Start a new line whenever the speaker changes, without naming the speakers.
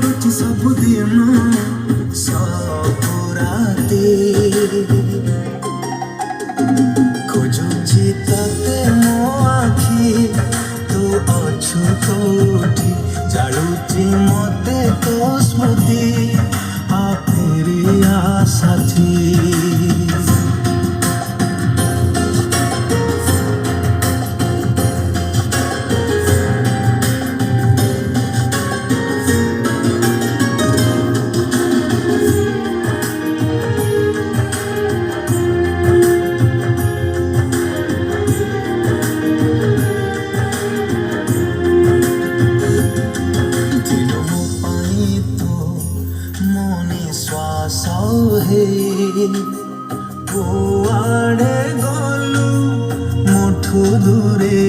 କରୁଛି ସବୁଦିନ ସବୁ ରାତି ଖୋଜୁଛି ତତେ ମୋ ଆଖି ତୁ ଅଛୁ କୋଉଠି ଜାଳୁଛି ମତେ ତୋ ସ୍ମୃତି ଆ ଫେରିଆ ସାଥୀ कुआड़े गलु मुठु दूरे